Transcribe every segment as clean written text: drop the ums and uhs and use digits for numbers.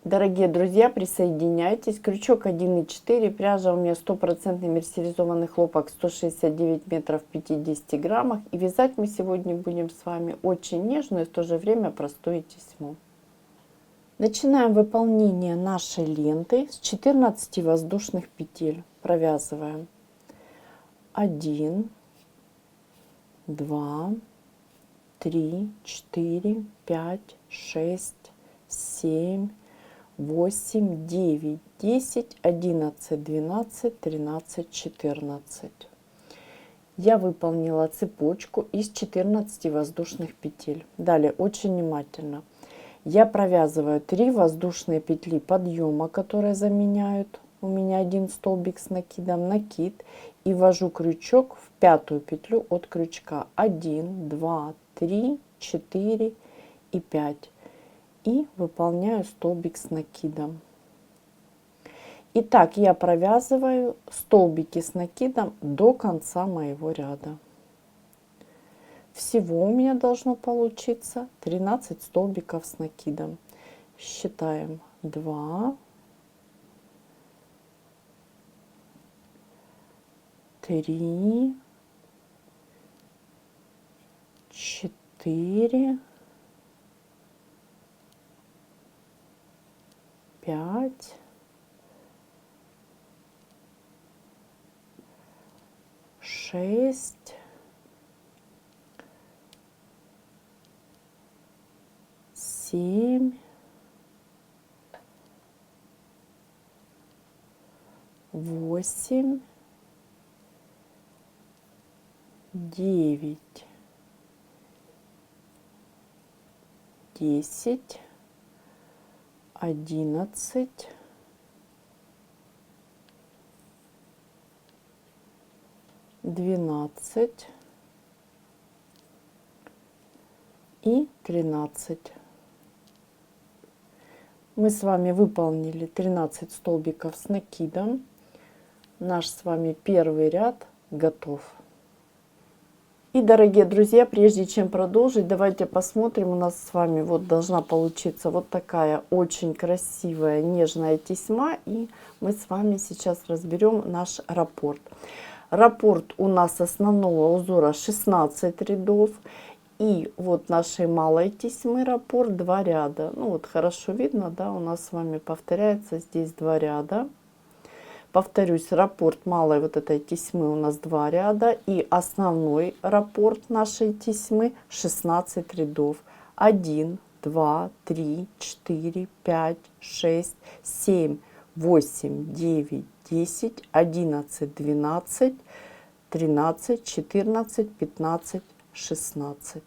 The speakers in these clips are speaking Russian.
Дорогие друзья, присоединяйтесь. Крючок 1,4, пряжа у меня 100% мерсеризованный хлопок, 169 метров в 50 граммах. И вязать мы сегодня будем с вами очень нежную и в то же время простую тесьму. Начинаем выполнение нашей ленты с 14 воздушных петель. Провязываем 1, 2, 3, 4, 5, 6, 7, 8, 9, 10, 11, 12, 13, 14. Я выполнила цепочку из 14 воздушных петель. Далее очень внимательно. Я провязываю 3 воздушные петли подъема, которые заменяют у меня один столбик с накидом, накид, и ввожу крючок в пятую петлю от крючка. 1, 2, 3, 4 и 5. И выполняю столбик с накидом. Итак, я провязываю столбики с накидом до конца моего ряда. Всего у меня должно получиться 13 столбиков с накидом. Считаем 2, 3, 4, 5, 6, 7, 8, 9, 10, 11, 12 и 13. Мы с вами выполнили 13 столбиков с накидом. Наш с вами первый ряд готов. И, дорогие друзья, прежде чем продолжить, давайте посмотрим. У нас с вами вот должна получиться вот такая очень красивая нежная тесьма. И мы с вами сейчас разберем наш раппорт. Раппорт у нас основного узора 16 рядов. И вот нашей малой тесьмы раппорт 2 ряда. Ну вот хорошо видно, да, у нас с вами повторяется здесь 2 ряда. Повторюсь, раппорт малой вот этой тесьмы у нас 2 ряда. И основной раппорт нашей тесьмы 16 рядов. 1, 2, 3, 4, 5, 6, 7, 8, 9, 10, 11, 12, 13, 14, 15, 16.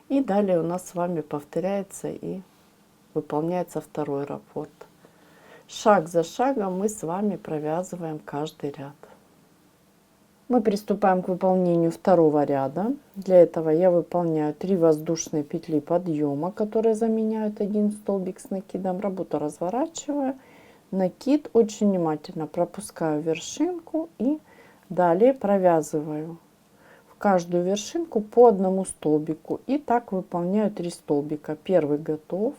И далее у нас с вами повторяется и выполняется второй раппорт. Шаг за шагом мы с вами провязываем каждый ряд. Мы приступаем к выполнению второго ряда. Для этого я выполняю 3 воздушные петли подъема, которые заменяют один столбик с накидом. Работу разворачиваю, накид, очень внимательно пропускаю вершинку и далее провязываю в каждую вершинку по одному столбику. И так выполняю 3 столбика. Первый готов,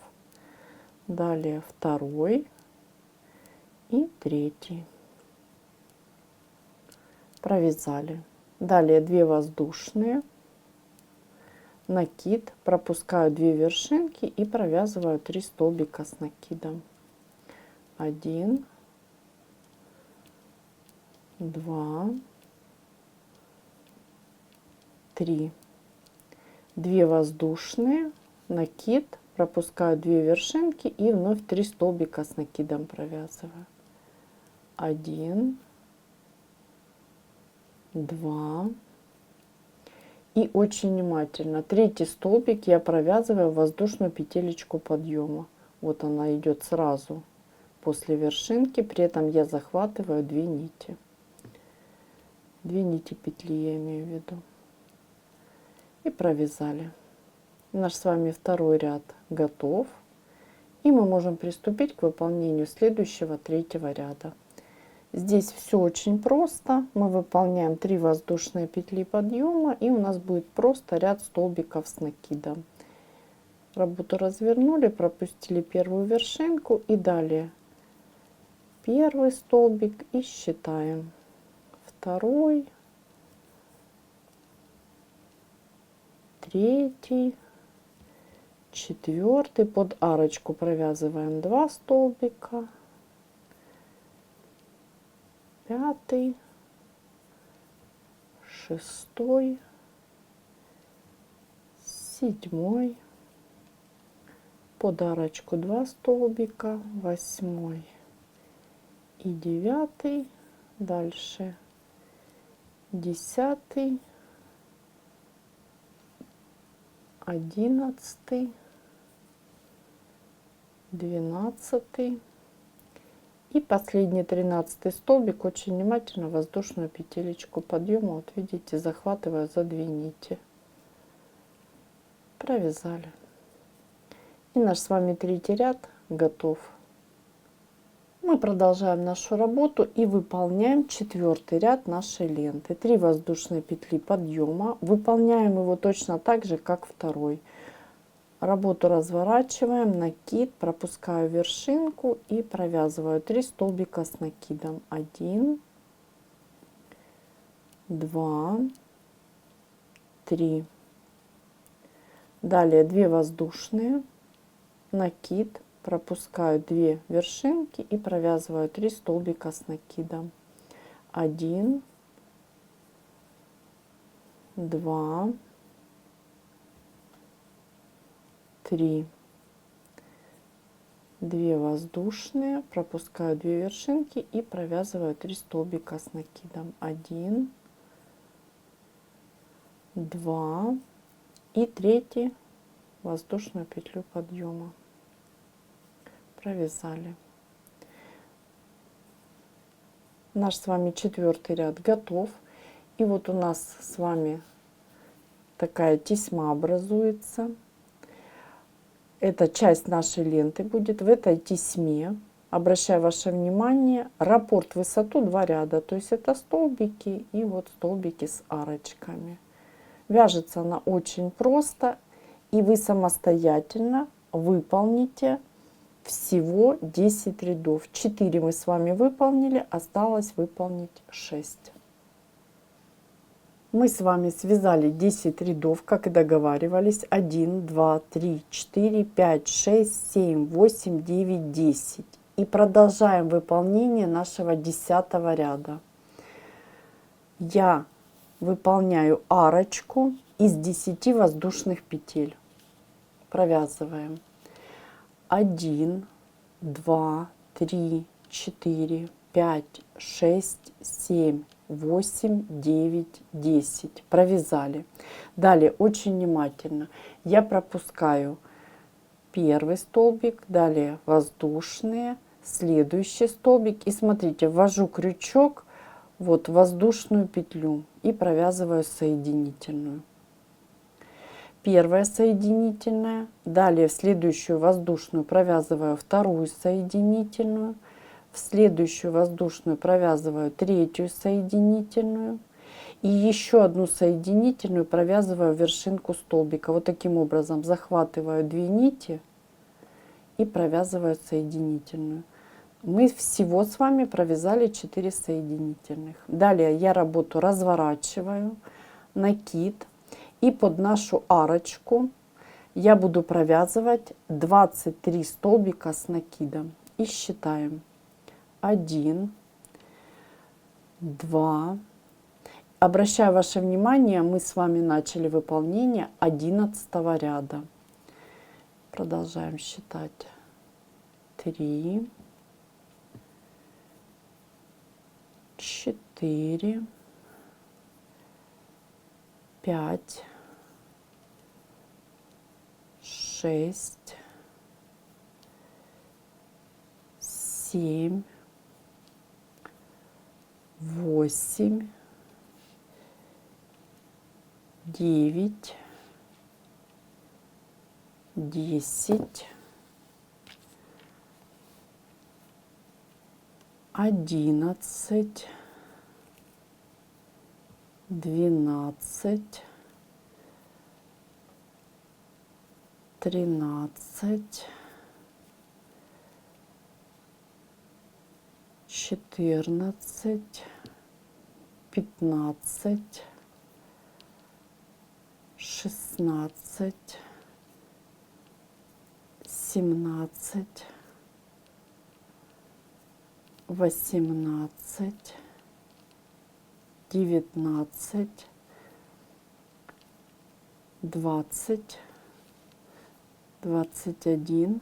далее второй и третий. Провязали. Далее 2 воздушные, накид, пропускаю 2 вершинки и провязываю 3 столбика с накидом. 1, 2, 3. 2 воздушные, накид, пропускаю 2 вершинки и вновь 3 столбика с накидом провязываю. 1, 2. И очень внимательно третий столбик я провязываю в воздушную петелечку подъема. Вот она идет сразу после вершинки, при этом я захватываю 2 нити. 2 нити петли я имею в виду. И провязали. Наш с вами второй ряд готов. И мы можем приступить к выполнению следующего третьего ряда. Здесь все очень просто. Мы выполняем 3 воздушные петли подъема, и у нас будет просто ряд столбиков с накидом. работу развернули, пропустили первую вершинку и далее первый столбик и считаем второй, третий, четвертый. Под арочку провязываем 2 столбика, пятый, шестой, седьмой, под арочку 2 столбика, восьмой и девятый, дальше 10, 11, 12 и последний 13 столбик. Очень внимательно воздушную петелечку подъема, вот видите, захватывая за 2 нити, провязали. И наш с вами третий ряд готов. Мы продолжаем нашу работу и выполняем четвертый ряд нашей ленты. 3 воздушные петли подъема. Выполняем его точно так же, как второй. Работу разворачиваем, накид, пропускаю вершинку и провязываю 3 столбика с накидом. 1, 2, 3. Далее 2 воздушные, накид, пропускаю 2 вершинки и провязываю 3 столбика с накидом. 1, 2, 3. 2 воздушные, пропускаю 2 вершинки и провязываю 3 столбика с накидом. 1, 2 и третий воздушную петлю подъема. Провязали. Наш с вами четвертый ряд готов. И вот у нас с вами такая тесьма образуется. Это часть нашей ленты будет. В этой тесьме, обращаю ваше внимание, раппорт высоту 2 ряда. То есть это столбики и вот столбики с арочками. Вяжется она очень просто. И вы самостоятельно выполните всего 10 рядов. 4 мы с вами выполнили, осталось выполнить 6. Мы с вами связали 10 рядов, как и договаривались. 1, 2, 3, 4, 5, 6, 7, 8, 9, 10. И продолжаем выполнение нашего 10 ряда. Я выполняю арочку из 10 воздушных петель. Провязываем 1, 2, 3, 4, 5, 6, 7, 8, 9, 10. Провязали. Далее очень внимательно. Я пропускаю первый столбик, далее воздушные, следующий столбик. И смотрите, ввожу крючок вот в воздушную петлю и провязываю соединительную. Первая соединительная, далее в следующую воздушную провязываю вторую соединительную, в следующую воздушную провязываю третью соединительную и еще одну соединительную провязываю вершинку столбика. Вот таким образом захватываю 2 нити и провязываю соединительную. Мы всего с вами провязали 4 соединительных. Далее я работу разворачиваю, накид. И под нашу арочку я буду провязывать 23 столбика с накидом. И считаем. 1, 2. Обращаю ваше внимание, мы с вами начали выполнение 11 ряда. Продолжаем считать. 3, 4, 5, 6, 7, 8, 9, 10, 11, 12, 13, 14, 15, 16, 17, 18, 19, 20, 21,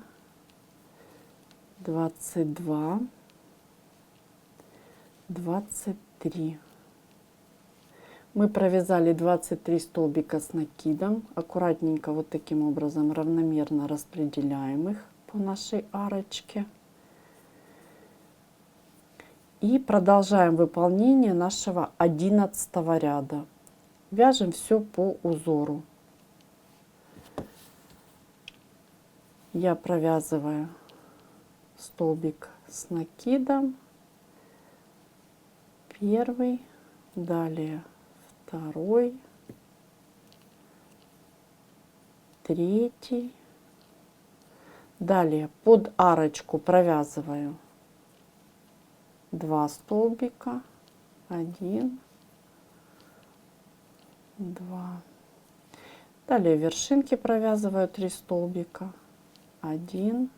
22, 23. Мы провязали 23 столбика с накидом. Аккуратненько вот таким образом равномерно распределяем их по нашей арочке. И продолжаем выполнение нашего 11 ряда. Вяжем все по узору. Я провязываю столбик с накидом, первый, далее второй, третий, далее под арочку провязываю 2 столбика, 1, 2, далее в вершинке провязываю 3 столбика, 1,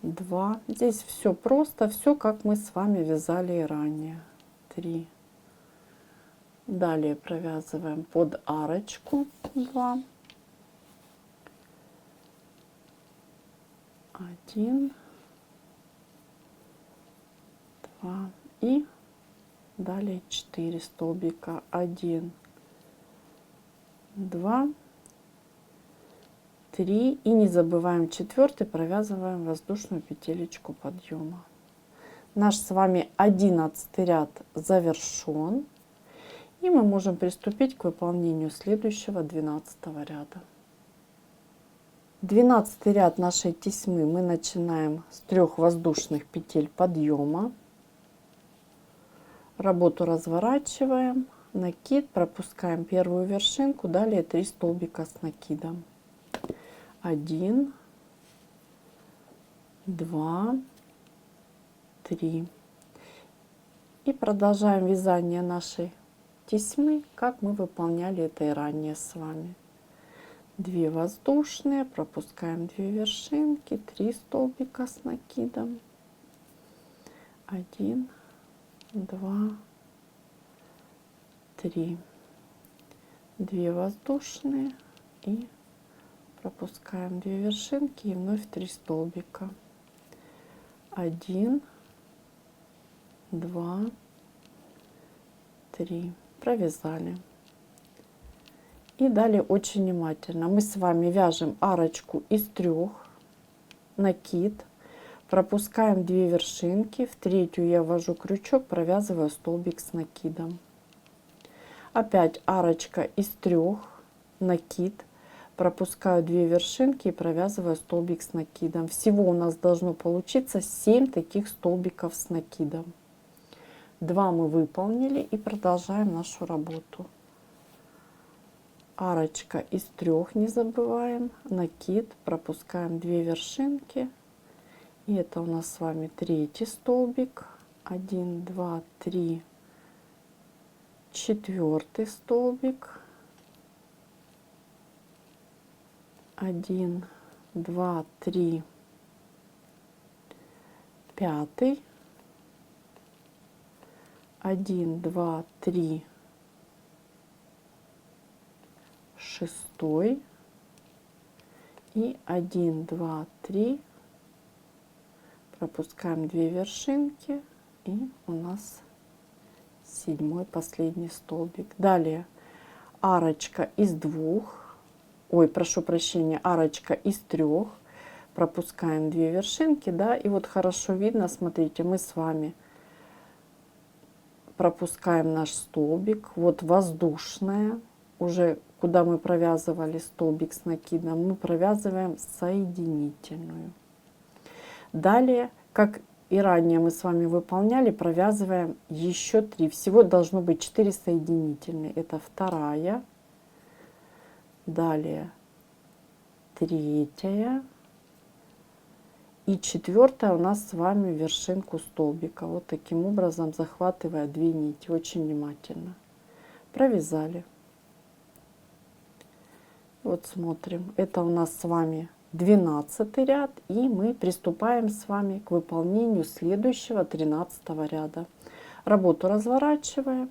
2. Здесь все просто, все как мы с вами вязали и ранее. 3. Далее провязываем под арочку 2, 1, 2 и далее 4 столбика, 1, 2, 3 и не забываем 4, провязываем воздушную петелечку подъема. Наш с вами 11 ряд завершен, и мы можем приступить к выполнению следующего 12 ряда. 12 ряд нашей тесьмы мы начинаем с 3 воздушных петель подъема. Работу разворачиваем, накид, пропускаем первую вершинку, далее 3 столбика с накидом. 1, 2, 3. И продолжаем вязание нашей тесьмы, как мы выполняли это и ранее с вами. 2 воздушные, пропускаем 2 вершинки, 3 столбика с накидом. 1, 2, 3. 2 воздушные и пропускаем 2 вершинки и вновь 3 столбика. 1, 2, 3. Провязали. И далее очень внимательно мы с вами вяжем арочку из 3, накид, пропускаем 2 вершинки, в третью я ввожу крючок, провязываю столбик с накидом. Опять арочка из 3, накид, пропускаю 2 вершинки и провязываю столбик с накидом. Всего у нас должно получиться 7 таких столбиков с накидом. 2 мы выполнили и продолжаем нашу работу. Арочка из 3 не забываем, накид, пропускаем 2 вершинки, и это у нас с вами 3-й столбик, 1, 2, 3, 4-й столбик, 1, 2, 3, 5-й, 1, 2, 3, 6-й и 1, 2, 3, пропускаем 2 вершинки, и у нас 7-й последний столбик. Далее арочка из 2, ой, прошу прощения, арочка из 3, пропускаем 2 вершинки, да, и вот хорошо видно, смотрите, мы с вами пропускаем наш столбик, вот воздушная, уже куда мы провязывали столбик с накидом, мы провязываем соединительную. Далее, как и ранее мы с вами выполняли, провязываем еще 3. Всего должно быть 4 соединительные. Это 2, далее третья и четвертая у нас с вами вершинку столбика. Вот таким образом, захватывая 2 нити, очень внимательно. Провязали. Вот смотрим, это у нас с вами 12 ряд, и мы приступаем с вами к выполнению следующего 13 ряда. Работу разворачиваем,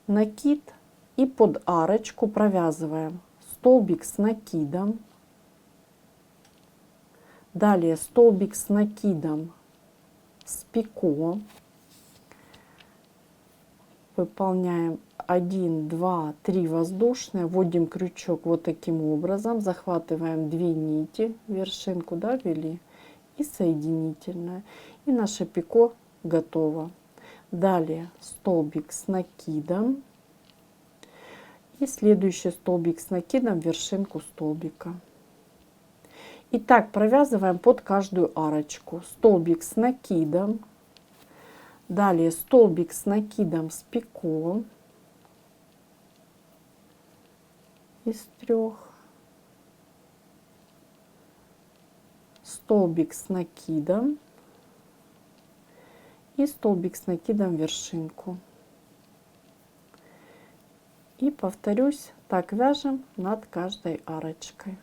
накид, и под арочку провязываем столбик с накидом, далее столбик с накидом с пико, выполняем 1, 2, 3 воздушные, вводим крючок вот таким образом, захватываем 2 нити, вершинку, да, ввели, и соединительная, и наше пико готово. Далее столбик с накидом и следующий столбик с накидом, вершинку столбика. И так провязываем под каждую арочку. Столбик с накидом, далее столбик с накидом с пико из 3, столбик с накидом и столбик с накидом вершинку. И повторюсь, так вяжем над каждой арочкой.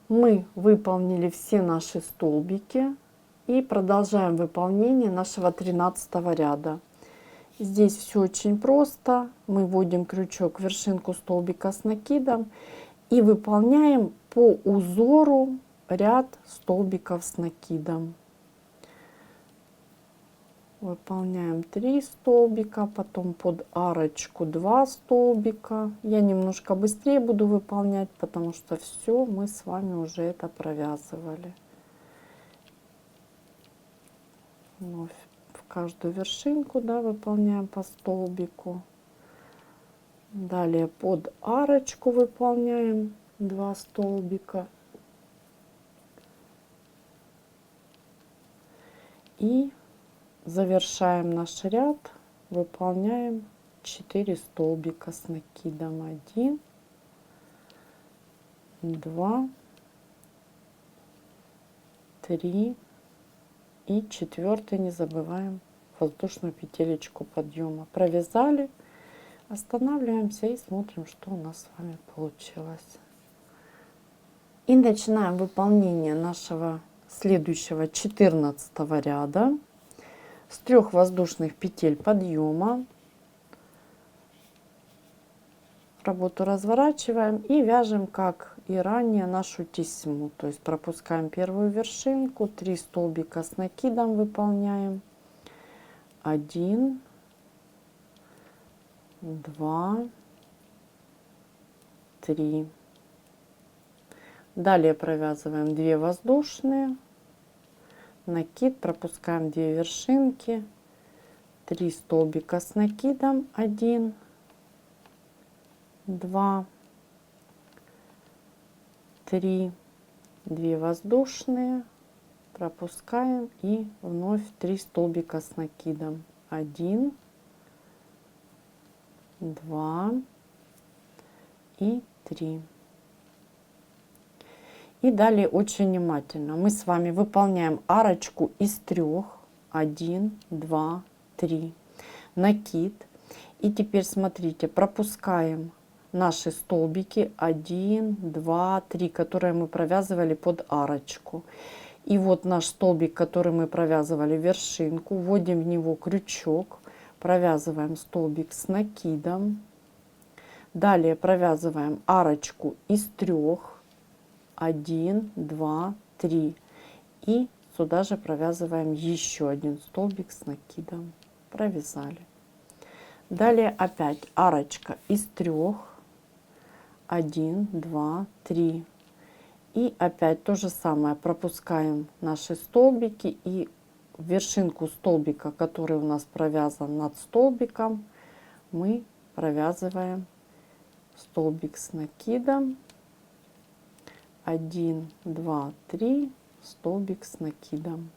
Мы выполнили все наши столбики и продолжаем выполнение нашего 13 ряда. Здесь все очень просто. Мы вводим крючок в вершинку столбика с накидом и выполняем по узору ряд столбиков с накидом. Выполняем 3 столбика, потом под арочку 2 столбика. Я немножко быстрее буду выполнять, потому что все мы с вами уже это провязывали. Вновь в каждую вершинку, да, выполняем по столбику. Далее под арочку выполняем 2 столбика. И завершаем наш ряд, выполняем 4 столбика с накидом. 1, 2, 3 и 4 не забываем воздушную петелечку подъема. Провязали, останавливаемся и смотрим, что у нас с вами получилось. И начинаем выполнение нашего следующего 14 ряда с 3 воздушных петель подъема. Работу разворачиваем и вяжем, как и ранее, нашу тесьму. То есть пропускаем первую вершинку, 3 столбика с накидом выполняем. 1, 2, 3. Далее провязываем 2 воздушные, накид, пропускаем 2 вершинки, 3 столбика с накидом, 1, 2, 3, 2 воздушные, пропускаем и вновь 3 столбика с накидом, 1, 2 и 3. И далее очень внимательно мы с вами выполняем арочку из 3, 1, 2, 3, накид. И теперь смотрите, пропускаем наши столбики 1, 2, 3, которые мы провязывали под арочку. И вот наш столбик, который мы провязывали вершинку, вводим в него крючок, провязываем столбик с накидом. Далее провязываем арочку из 3, 1, 2, 3. И сюда же провязываем еще один столбик с накидом. Провязали. Далее опять арочка из 3, 1, 2, 3. И опять то же самое, пропускаем наши столбики и вершинку столбика, который у нас провязан над столбиком, мы провязываем столбик с накидом. 1, 2, 3, столбик с накидом.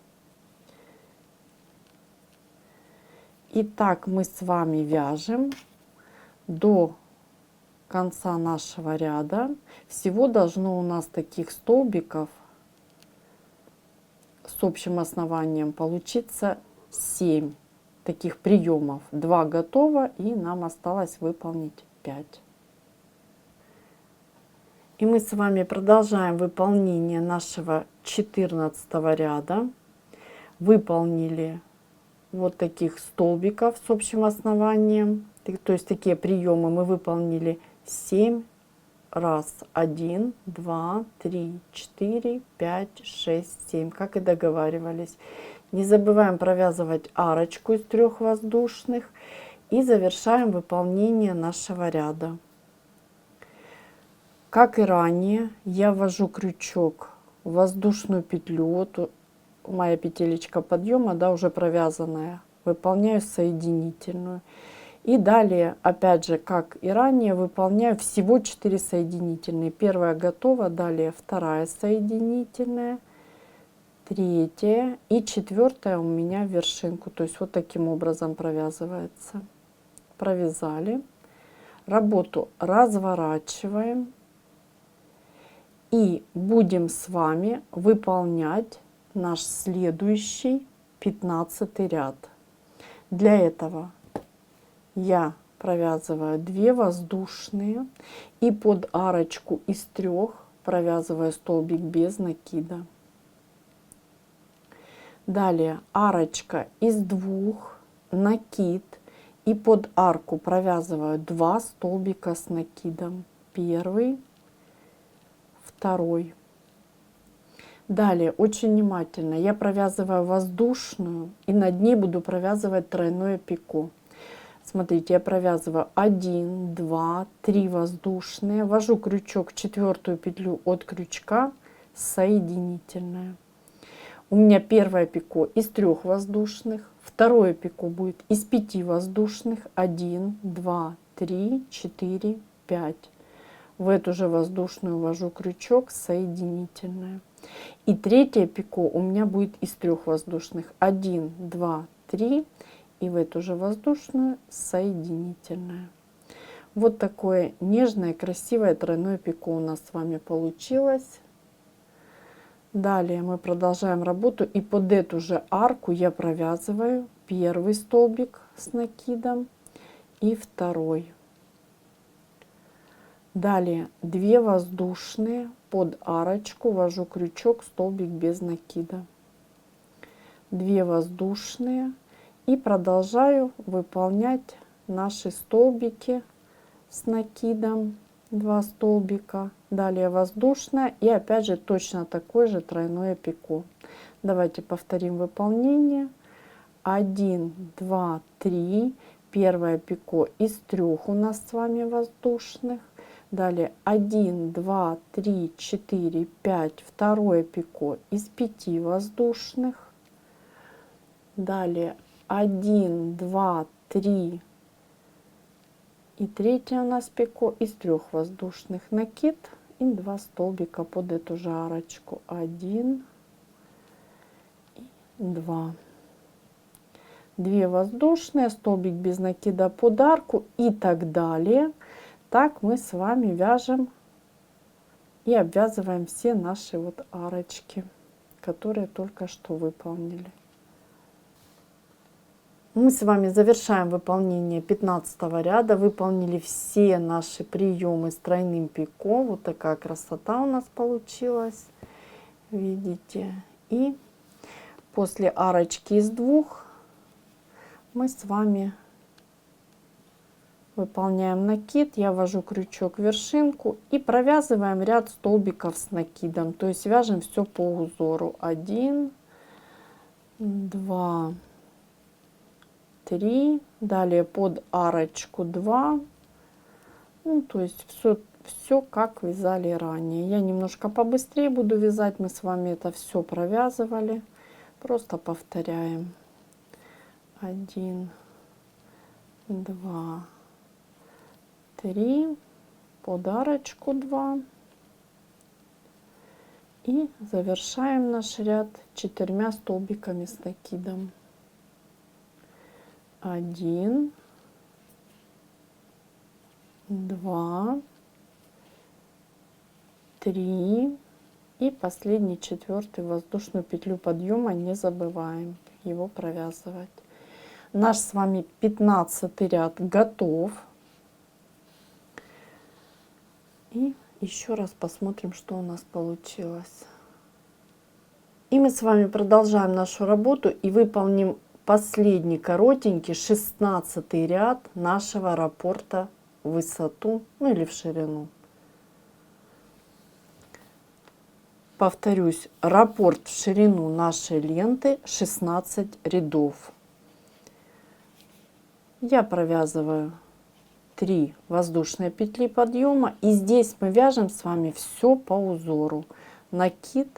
И так мы с вами вяжем до конца нашего ряда. Всего должно у нас таких столбиков с общим основанием получиться 7 таких приемов. 2 готово, и нам осталось выполнить 5. И мы с вами продолжаем выполнение нашего 14 ряда. Выполнили вот таких столбиков с общим основанием. То есть такие приемы мы выполнили 7 раз. 1, 2, 3, 4, 5, 6, 7. Как и договаривались. Не забываем провязывать арочку из 3 воздушных. И завершаем выполнение нашего ряда. Как и ранее, я ввожу крючок в воздушную петлю. Вот моя петелечка подъема, да, уже провязанная. Выполняю соединительную. И далее, опять же, как и ранее, выполняю всего 4 соединительные. Первая готова, далее вторая соединительная, третья и четвертая у меня в вершинку. То есть вот таким образом провязывается. Провязали. Работу разворачиваем. И будем с вами выполнять наш следующий 15 ряд. Для этого я провязываю 2 воздушные и под арочку из 3 провязываю столбик без накида. Далее арочка из 2, накид, и под арку провязываю 2 столбика с накидом. Первый, второй. Далее очень внимательно я провязываю воздушную и над ней буду провязывать тройное пико. Смотрите, я провязываю 1, 2, 3 воздушные, ввожу крючок в 4 петлю от крючка, соединительная. У меня первое пико из 3 воздушных, второе пико будет из 5 воздушных, 1, 2, 3, 4, 5. В эту же воздушную ввожу крючок, соединительная. И третье пико у меня будет из 3 воздушных, 1, 2, 3, и в эту же воздушную соединительная. Вот такое нежное, красивое тройное пико у нас с вами получилось. Далее мы продолжаем работу, и под эту же арку я провязываю первый столбик с накидом и второй. Далее 2 воздушные, под арочку ввожу крючок, столбик без накида. 2 воздушные и продолжаю выполнять наши столбики с накидом. 2 столбика, далее воздушная и опять же точно такое же тройное пико. Давайте повторим выполнение. 1, 2, 3, первое пико из 3 у нас с вами воздушных. Далее 1, 2, 3, 4, 5, второе пико из 5 воздушных. Далее 1, 2, 3 и третье у нас пико из 3 воздушных, накид и 2 столбика под эту же арочку. 1 и 2. 2 воздушные, столбик без накида под арку и так далее. Так мы с вами вяжем и обвязываем все наши вот арочки, которые только что выполнили. Мы с вами завершаем выполнение 15 ряда, выполнили все наши приемы с тройным пико. Вот такая красота у нас получилась, видите. И после арочки из 2 мы с вами выполняем накид. Я ввожу крючок в вершинку и провязываем ряд столбиков с накидом. То есть вяжем все по узору. 1, 2, 3, далее под арочку 2, ну, то есть все как вязали ранее. Я немножко побыстрее буду вязать, мы с вами это все провязывали, просто повторяем. 1, 2, 3, под арочку 2 и завершаем наш ряд 4 столбиками с накидом. 1, 2, 3 и последний, четвертый, воздушную петлю подъема не забываем его провязывать. Наш с вами 15 ряд готов. И еще раз посмотрим, что у нас получилось. И мы с вами продолжаем нашу работу и выполним последний коротенький 16 ряд нашего раппорта в высоту, ну или в ширину. Повторюсь, раппорт в ширину нашей ленты 16 рядов. Я провязываю 3 воздушные петли подъема, и здесь мы вяжем с вами все по узору. Накид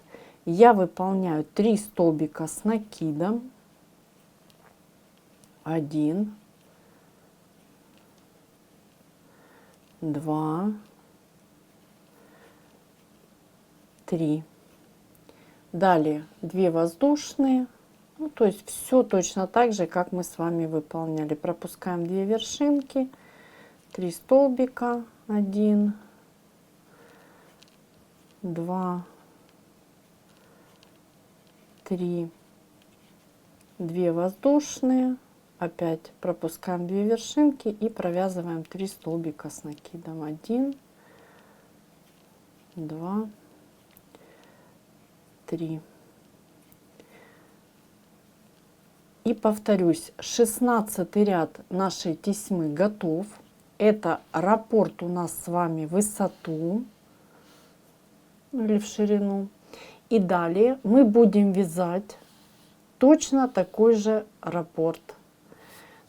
я выполняю 3 столбика с накидом, 1, 2, 3. Далее 2 воздушные, ну, то есть все точно так же, как мы с вами выполняли. Пропускаем 2 вершинки, 3 столбика, 1, 2, 3, 2 воздушные, опять пропускаем 2 вершинки и провязываем 3 столбика с накидом, 1, 2, 3. И повторюсь, 16 ряд нашей тесьмы готов. Это раппорт у нас с вами в высоту или в ширину. И далее мы будем вязать точно такой же раппорт.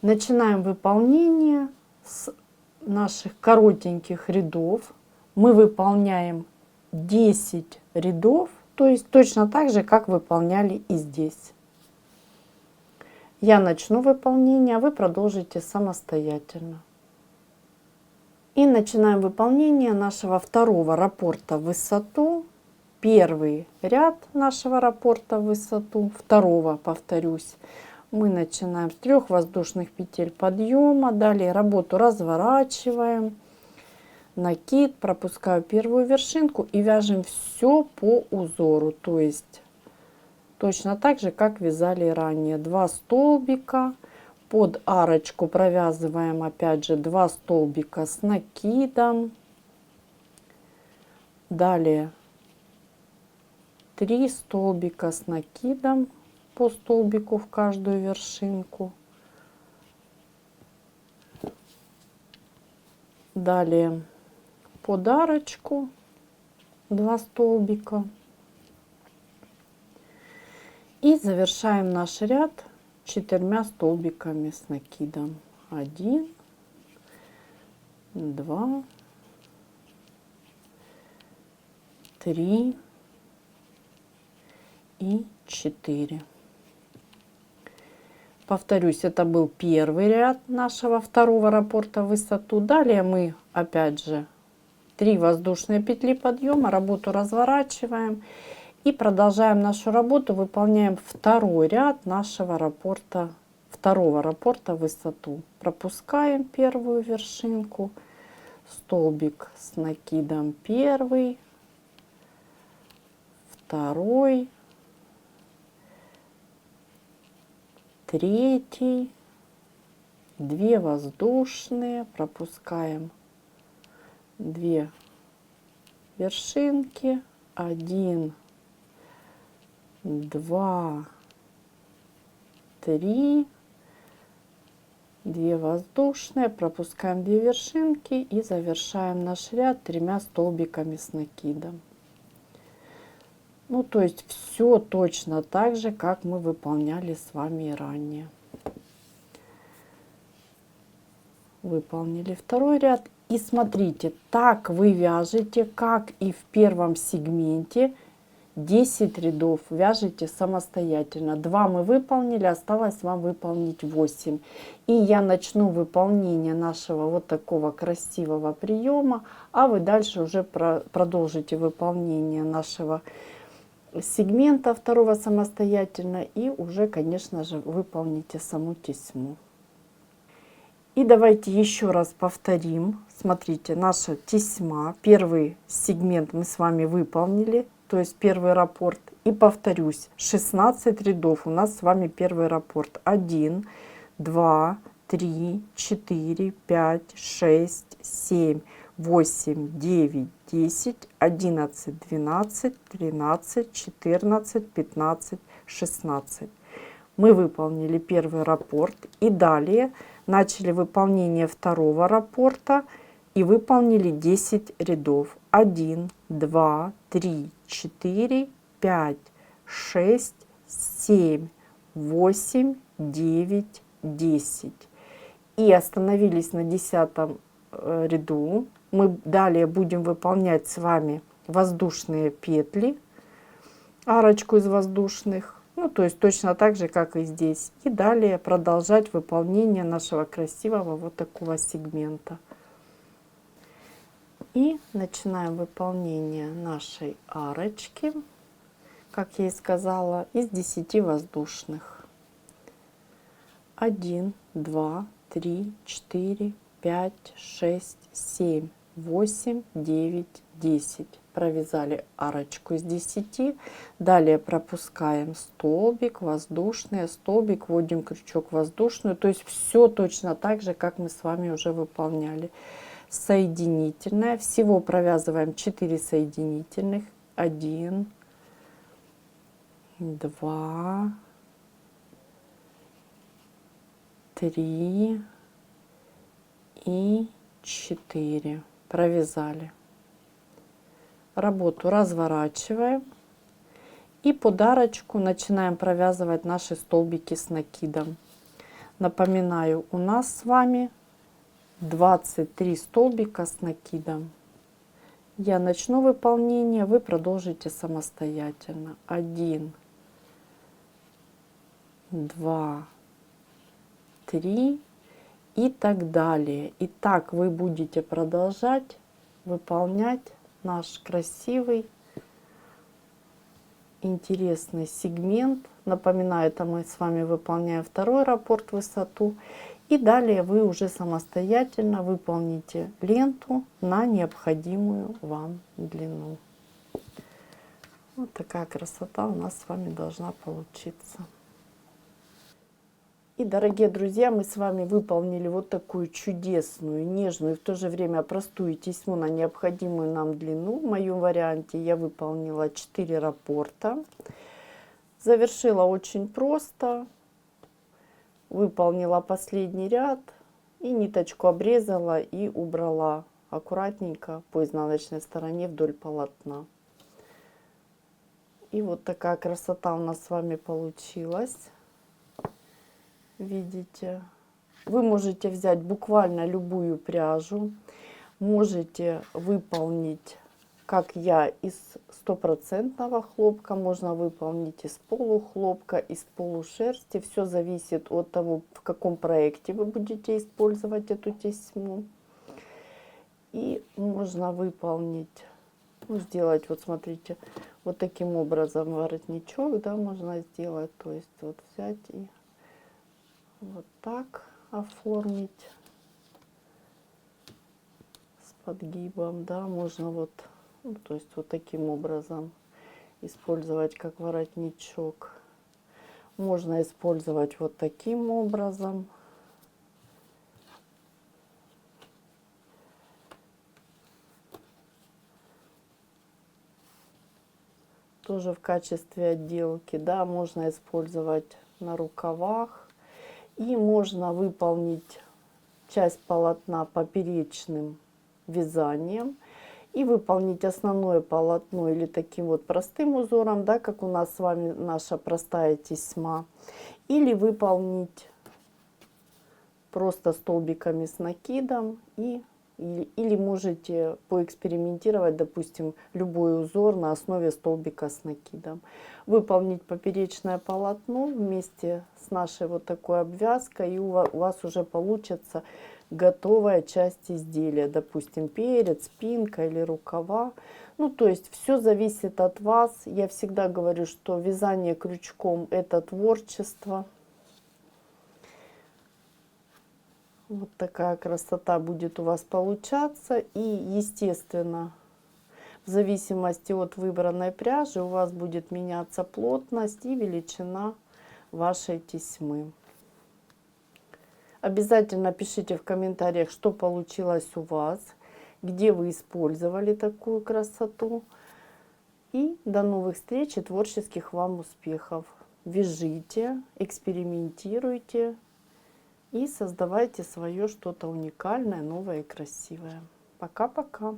Начинаем выполнение с наших коротеньких рядов. Мы выполняем 10 рядов, то есть точно так же, как выполняли и здесь. Я начну выполнение, а вы продолжите самостоятельно. И начинаем выполнение нашего второго раппорта в высоту. Первый ряд нашего раппорта в высоту, второго, повторюсь, мы начинаем с 3 воздушных петель подъема. Далее работу разворачиваем, накид, пропускаю первую вершинку и вяжем все по узору, то есть точно так же, как вязали ранее. 2 столбика, под арочку провязываем опять же 2 столбика с накидом. Далее 3 столбика с накидом по столбику в каждую вершинку. Далее под арочку 2 столбика. И завершаем наш ряд 4 столбиками с накидом. 1, 2, 3 и 4. Повторюсь, это был первый ряд нашего второго раппорта в высоту. Далее мы опять же 3 воздушные петли подъема, работу разворачиваем и продолжаем нашу работу, выполняем второй ряд нашего раппорта, второго раппорта в высоту. Пропускаем первую вершинку, столбик с накидом первый, второй, третий, 2 воздушные, пропускаем 2 вершинки, 1, 2, 3, 2 воздушные, пропускаем 2 вершинки и завершаем наш ряд 3 столбиками с накидом. Ну, то есть все точно так же, как мы выполняли с вами ранее. Выполнили второй ряд. И смотрите, так вы вяжете, как и в первом сегменте, 10 рядов вяжете самостоятельно. 2 мы выполнили, осталось вам выполнить 8. И я начну выполнение нашего вот такого красивого приема, а вы дальше уже продолжите выполнение нашего сегмента второго самостоятельно и уже, конечно же, выполните саму тесьму. И давайте еще раз повторим Смотрите, наша тесьма, первый сегмент мы с вами выполнили, то есть первый раппорт. И повторюсь, 16 рядов у нас с вами первый раппорт. 1, 2, 3, 4, 5, 6, 7, 8, 9, 10, 11, 12, 13, 14, 15, 16. Мы выполнили первый раппорт и далее начали выполнение второго раппорта и выполнили 10 рядов. 1, 2, 3, 4, 5, 6, 7, 8, 9, 10. И остановились на 10 ряду. Мы далее будем выполнять с вами воздушные петли, арочку из воздушных. Ну, то есть точно так же, как и здесь. И далее продолжать выполнение нашего красивого вот такого сегмента. И начинаем выполнение нашей арочки, как я и сказала, из 10 воздушных. 1, 2, 3, 4, 5, 6, 7, 8, 9, 10. Провязали арочку из 10. Далее пропускаем столбик, воздушный, столбик, вводим крючок воздушную. То есть все точно так же, как мы с вами уже выполняли. Соединительная. Всего провязываем 4 соединительных. 1, 2, 3 и 4. Провязали. Работу разворачиваем и под арочку начинаем провязывать наши столбики с накидом. Напоминаю, у нас с вами 23 столбика с накидом. Я начну выполнение, вы продолжите самостоятельно. 1, 2, 3 и так далее. И так вы будете продолжать выполнять наш красивый, интересный сегмент. Напоминаю, это мы с вами выполняем второй раппорт, высоту. И далее вы уже самостоятельно выполните ленту на необходимую вам длину. Вот такая красота у нас с вами должна получиться. И, дорогие друзья, мы с вами выполнили вот такую чудесную, нежную и в то же время простую тесьму на необходимую нам длину. В моем варианте я выполнила 4 раппорта. Завершила очень просто. Выполнила последний ряд и ниточку обрезала и убрала аккуратненько по изнаночной стороне вдоль полотна. И вот такая красота у нас с вами получилась. Видите, вы можете взять буквально любую пряжу, можете выполнить, как я, из стопроцентного хлопка, можно выполнить из полухлопка, из полушерсти. Все зависит от того, в каком проекте вы будете использовать эту тесьму. И можно выполнить, ну, сделать, вот смотрите, вот таким образом воротничок, да, можно сделать, то есть вот взять и вот так оформить с подгибом, да, можно вот, ну, то есть вот таким образом использовать как воротничок. Можно использовать вот таким образом. Тоже в качестве отделки, да, можно использовать на рукавах. И можно выполнить часть полотна поперечным вязанием и выполнить основное полотно или таким вот простым узором, да, как у нас с вами наша простая тесьма, или выполнить просто столбиками с накидом или можете поэкспериментировать, допустим, любой узор на основе столбика с накидом. Выполнить поперечное полотно вместе с нашей вот такой обвязкой, и у вас уже получится готовая часть изделия, допустим, перед, спинка или рукава. Ну, то есть все зависит от вас. Я всегда говорю, что вязание крючком — это творчество. Вот такая красота будет у вас получаться. И, естественно, в зависимости от выбранной пряжи у вас будет меняться плотность и величина вашей тесьмы. Обязательно пишите в комментариях, что получилось у вас, где вы использовали такую красоту. И до новых встреч и творческих вам успехов. Вяжите, экспериментируйте и создавайте свое что-то уникальное, новое и красивое. Пока-пока.